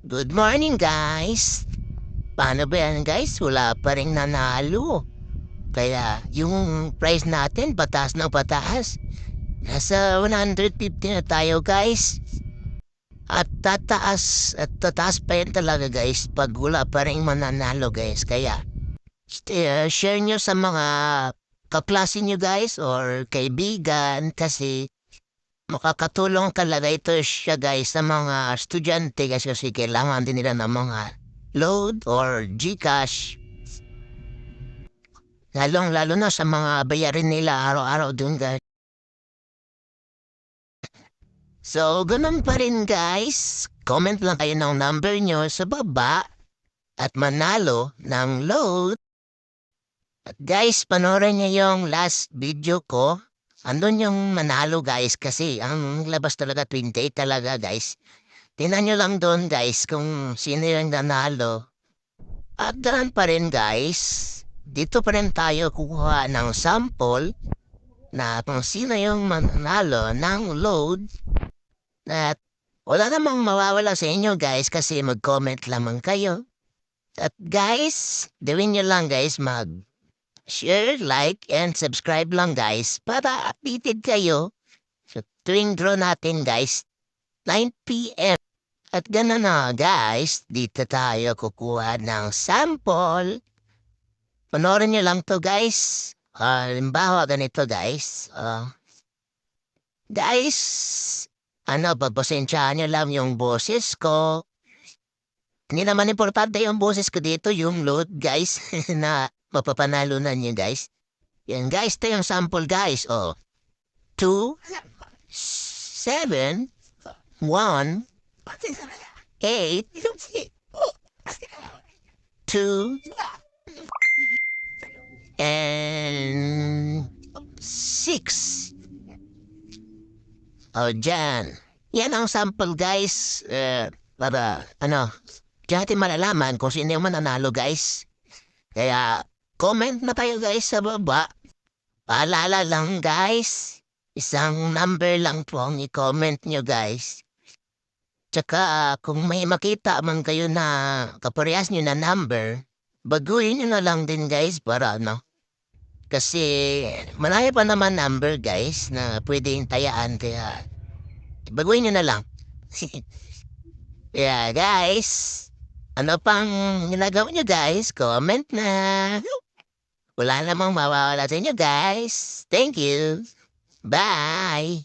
Good morning, guys! Paano ba yan, guys? Wala pa rin nanalo. Kaya yung price natin, pataas ng pataas. Nasa 150 na tayo, guys. At tataas pa yan talaga, guys, pag wala pa rin mananalo, guys. Kaya, share nyo sa mga kaklase nyo, guys, or kaibigan, kasi makakatulong talaga ito siya, guys, sa mga estudyante kasi kailangan din nila ng mga load or GCash. Lalong-lalo na sa mga bayarin nila araw-araw dun, guys. So, ganun pa rin, guys. Comment lang kayo ng number nyo sa baba at manalo ng load. At guys, panoorin nyo yung last video ko. Andun yung manalo, guys, kasi ang labas talaga 28 talaga, guys. Tingnan nyo lang doon, guys, kung sino yung nanalo. At ganun pa rin, guys. Dito pa rin tayo kukuha ng sample na kung sino yung manalo ng load. At wala namang mawawala sa inyo, guys, kasi mag-comment lamang kayo. At guys, gawin nyo lang, guys, mag-share, like, and subscribe lang, guys, para updated kayo sa tuwing draw natin, guys, 9 p.m. At gano'n na, guys, dito tayo kukuha ng sample. Panoorin nyo lang to, guys. Halimbawa, ganito, guys. Guys, pagpasensyahan nyo lang yung boses ko. Hindi naman importante yung boses ko dito, yung load, guys, na mapapanalo na nyo, guys. Yan, guys, ito yung sample, guys. 2, 7, 1, 8, 2, and 6. Dyan. Yan ang sample, guys. Para, diyan natin malalaman kung sino yung mananalo, guys. Kaya, comment na tayo, guys, sa baba. Paalala lang, guys. Isang number lang po ang i-comment nyo, guys. Tsaka, kung may makita man kayo na kaparehas nyo na number, baguhin nyo na lang din, guys, para Kasi, malayo pa naman number, guys, na pwedeng tayaan, kaya baguhin nyo na lang. Yeah, guys. Ano pang ginagawa nyo, guys? Comment na. Wala namang mawawala sa inyo, guys. Thank you. Bye.